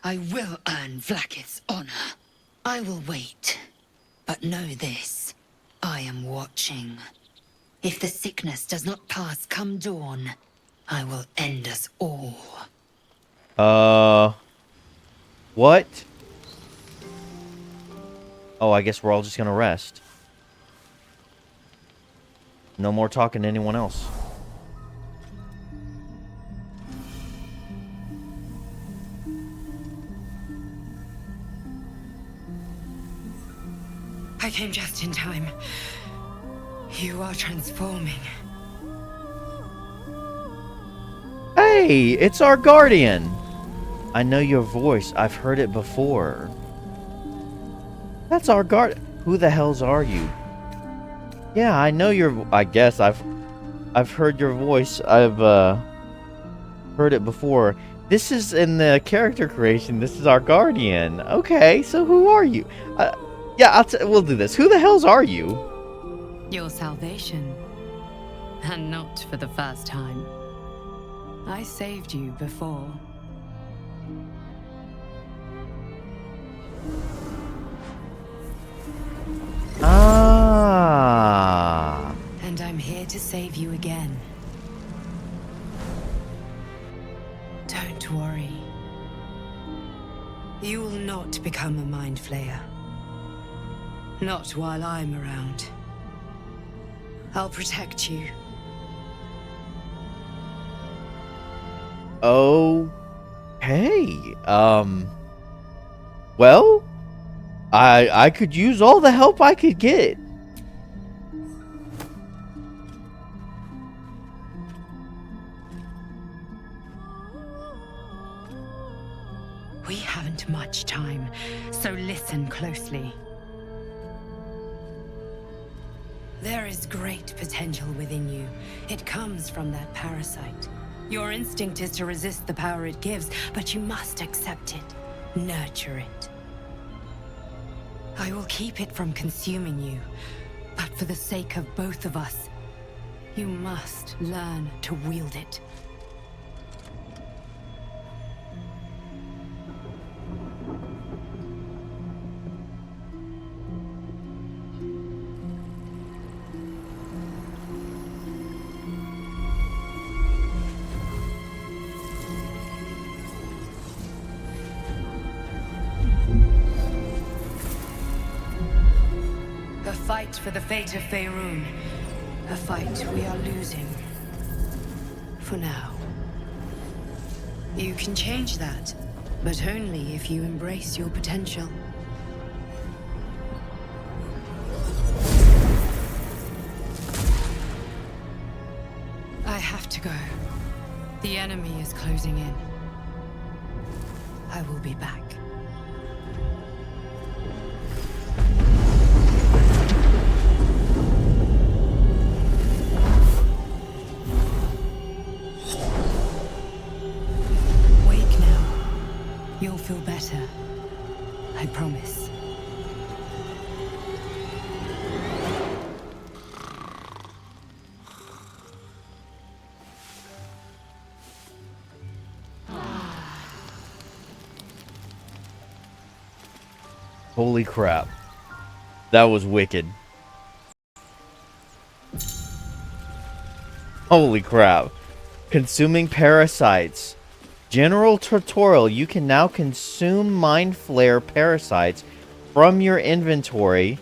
I will earn Vlaakith's honor. I will wait. But know this. I am watching. If the sickness does not pass come dawn, I will end us all. What? Oh, I guess we're all just gonna rest. No more talking to anyone else. I came just in time. You are transforming. Hey, it's our guardian. I know your voice. I've heard it before. That's our guard. Who the hells are you? Yeah, I know your. I guess I've heard your voice. I've heard it before. This is in the character creation. This is our guardian. Okay, so who are you? Yeah, we'll do this. Who the hells are you? Your salvation. And not for the first time. I saved you before. Ah. And I'm here to save you again. Don't worry. You will not become a mind flayer. Not while I'm around. I'll protect you. Okay. Well, I could use all the help I could get. We haven't much time, so listen closely. There is great potential within you. It comes from that parasite. Your instinct is to resist the power it gives, but you must accept it, nurture it. I will keep it from consuming you, but for the sake of both of us, you must learn to wield it. A fight for the fate of Faerun. A fight we are losing. For now. You can change that, but only if you embrace your potential. I have to go. The enemy is closing in. I will be back. You'll feel better. I promise. Holy crap. That was wicked. Holy crap. Consuming parasites. General tutorial. You can now consume Mind Flare parasites from your inventory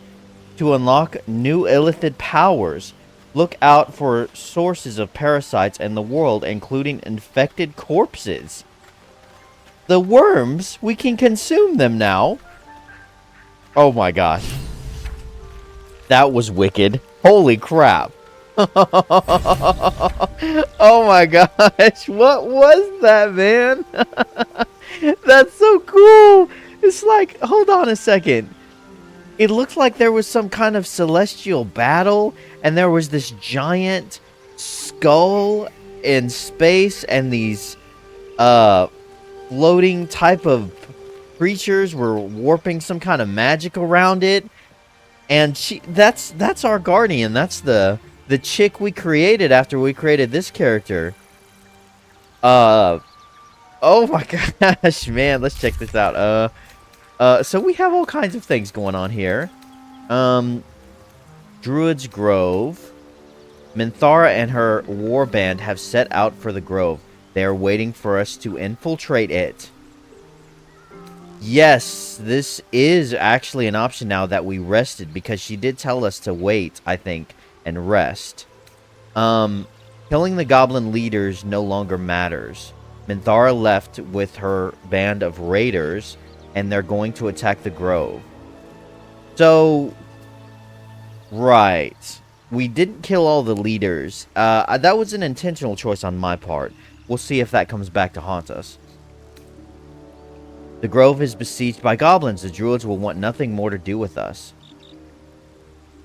to unlock new illithid powers. Look out for sources of parasites in the world, including infected corpses. The worms, we can consume them now. Oh my gosh. That was wicked. Holy crap. Oh my gosh. What was that, man? That's so cool. It's like, hold on a second. It looked like there was some kind of celestial battle, and there was this giant skull in space, and these floating type of creatures were warping some kind of magic around it. And that's our guardian. That's the chick we created after we created this character. Oh my gosh, man, let's check this out. So we have all kinds of things going on here. Druid's Grove. Minthara and her warband have set out for the grove. They are waiting for us to infiltrate it. Yes, this is actually an option now that we rested, because she did tell us to wait, I think, and rest. Killing the goblin leaders no longer matters. Minthara left with her band of raiders, and they're going to attack the grove. So, right. We didn't kill all the leaders. That was an intentional choice on my part. We'll see if that comes back to haunt us. The grove is besieged by goblins. The druids will want nothing more to do with us.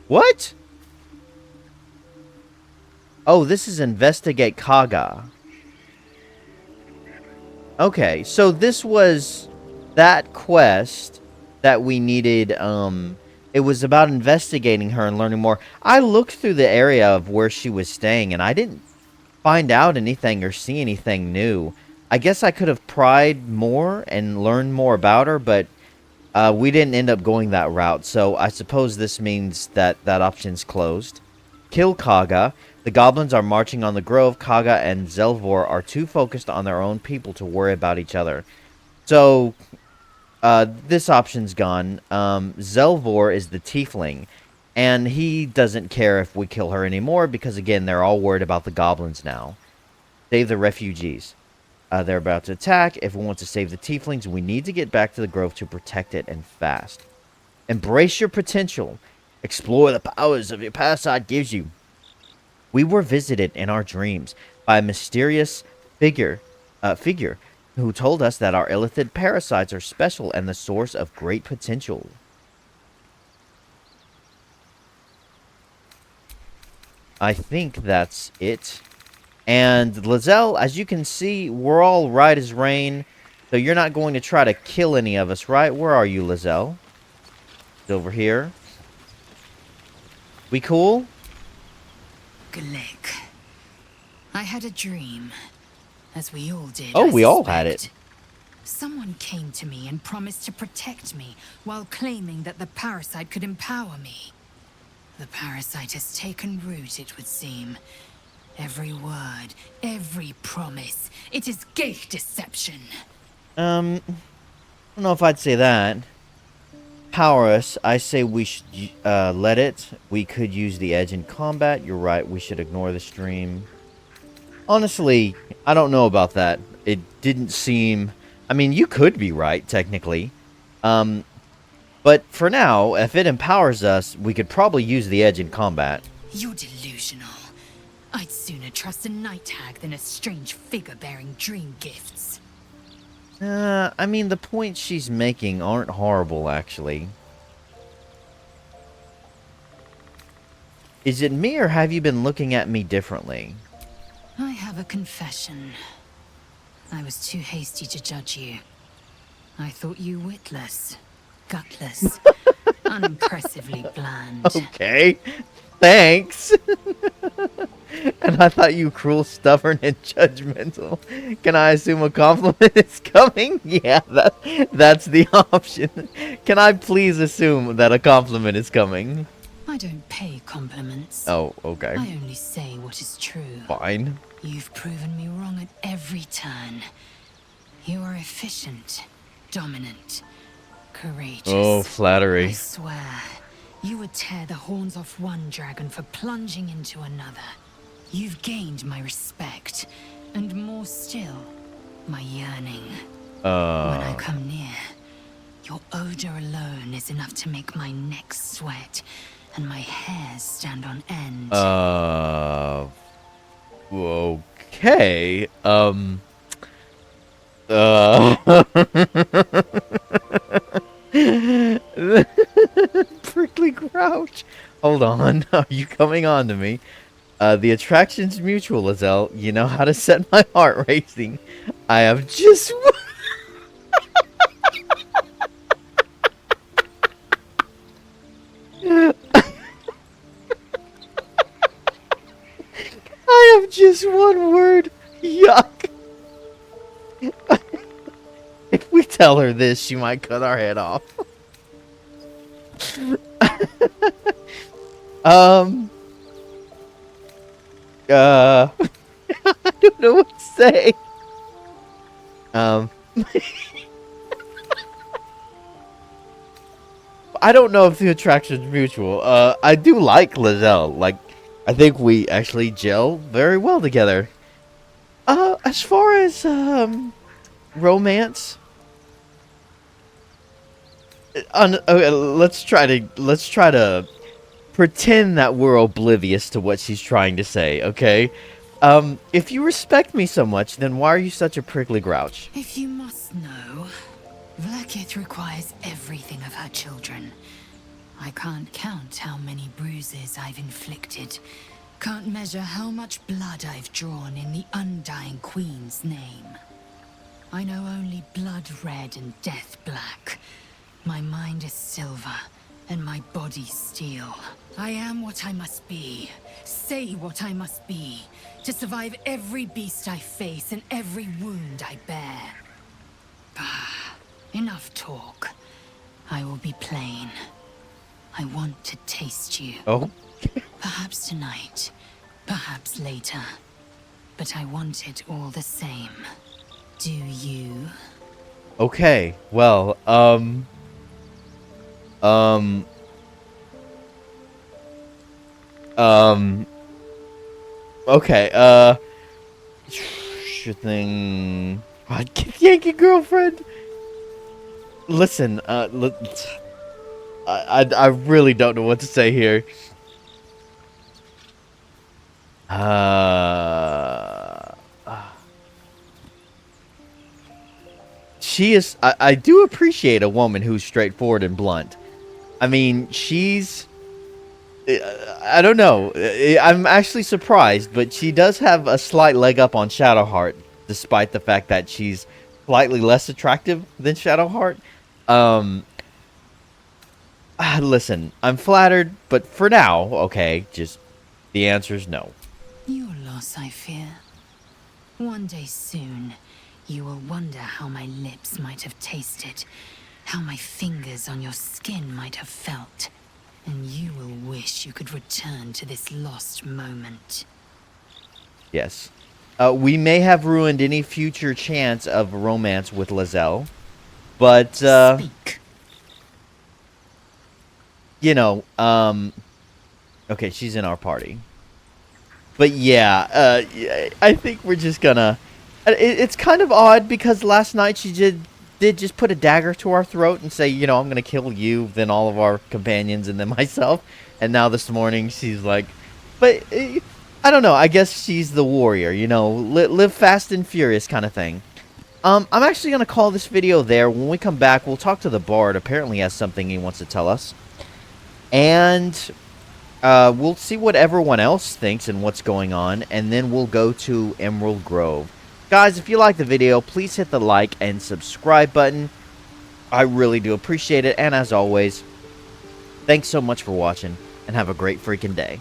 What? Oh, this is Investigate Kaga. Okay, so this was that quest that we needed. It was about investigating her and learning more. I looked through the area of where she was staying, and I didn't find out anything or see anything new. I guess I could have pried more and learned more about her, but we didn't end up going that route. So I suppose this means that that option's closed. Kill Kaga. The goblins are marching on the grove. Kaga and Zelvor are too focused on their own people to worry about each other. So this option's gone. Zelvor is the tiefling, and he doesn't care if we kill her anymore because, again, they're all worried about the goblins now. Save the refugees. They're about to attack. If we want to save the tieflings, we need to get back to the grove to protect it, and fast. Embrace your potential. Explore the powers of your parasite gives you. We were visited in our dreams by a mysterious figure who told us that our illithid parasites are special and the source of great potential. I think that's it. And Lae'zel, as you can see, we're all right as rain. So you're not going to try to kill any of us, right? Where are you, Lae'zel? It's over here. We cool? Glick. I had a dream, as we all did. Oh, I we all had suspect. it. Someone came to me and promised to protect me while claiming that the parasite could empower me. The parasite has taken root, it would seem. Every word, every promise, it is gate deception. I don't know if I'd say that. Power us. I say we should let it. We could use the edge in combat. You're right. We should ignore the stream. Honestly, I don't know about that. It didn't seem... I mean, you could be right, technically. But for now, if it empowers us, we could probably use the edge in combat. You're delusional. I'd sooner trust a night hag than a strange figure bearing dream gifts. I mean, the points she's making aren't horrible, actually. Is it me, or have you been looking at me differently? I have a confession. I was too hasty to judge you. I thought you witless, gutless, unimpressively bland. Okay, thanks. And I thought you cruel, stubborn, and judgmental. Can I assume a compliment is coming? Yeah, that's the option. Can I please assume that a compliment is coming? I don't pay compliments. Oh, okay. I only say what is true. Fine. You've proven me wrong at every turn. You are efficient, dominant, courageous. Oh, flattery. I swear, you would tear the horns off one dragon for plunging into another. You've gained my respect, and more still, my yearning. When I come near, your odor alone is enough to make my neck sweat and my hairs stand on end. Okay. crouch. Hold on. Are you coming on to me? The attraction's mutual, Lae'zel. You know how to set my heart racing. I have just... I have just one word. Yuck. If we tell her this, she might cut our head off. I don't know what to say. I don't know if the attraction's mutual. I do like Lae'zel. Like, I think we actually gel very well together. As far as, romance... okay, let's try to pretend that we're oblivious to what she's trying to say, okay? If you respect me so much, then why are you such a prickly grouch? If you must know, Vlaakith requires everything of her children. I can't count how many bruises I've inflicted. Can't measure how much blood I've drawn in the Undying Queen's name. I know only blood red and death black. My mind is silver, and my body steel. I am what I must be, say what I must be, to survive every beast I face and every wound I bear. Enough talk. I will be plain. I want to taste you. Oh? Perhaps tonight, perhaps later. But I want it all the same. Do you? Okay, well, okay, sure thing. God, get Yankee girlfriend. Listen, I really don't know what to say here. She is. I do appreciate a woman who's straightforward and blunt. I mean, she's... I don't know. I'm actually surprised, but she does have a slight leg up on Shadowheart, despite the fact that she's slightly less attractive than Shadowheart. Listen, I'm flattered, but for now, okay, just the answer is no. Your loss, I fear. One day soon, you will wonder how my lips might have tasted, how my fingers on your skin might have felt, and you will wish you could return to this lost moment. Yes. We may have ruined any future chance of romance with Lae'zel, but, Speak. you know, okay, she's in our party. But yeah, I think we're just gonna... It's kind of odd because last night she did just put a dagger to our throat and say, you know, I'm gonna kill you, then all of our companions, and then myself. And now this morning she's like... But, I don't know, I guess she's the warrior, you know, live fast and furious kind of thing. I'm actually gonna call this video there. When we come back, we'll talk to the Bard. Apparently he has something he wants to tell us. And... we'll see what everyone else thinks and what's going on, and then we'll go to Emerald Grove. Guys, if you like the video, please hit the like and subscribe button. I really do appreciate it, and as always, thanks so much for watching, and have a great freaking day.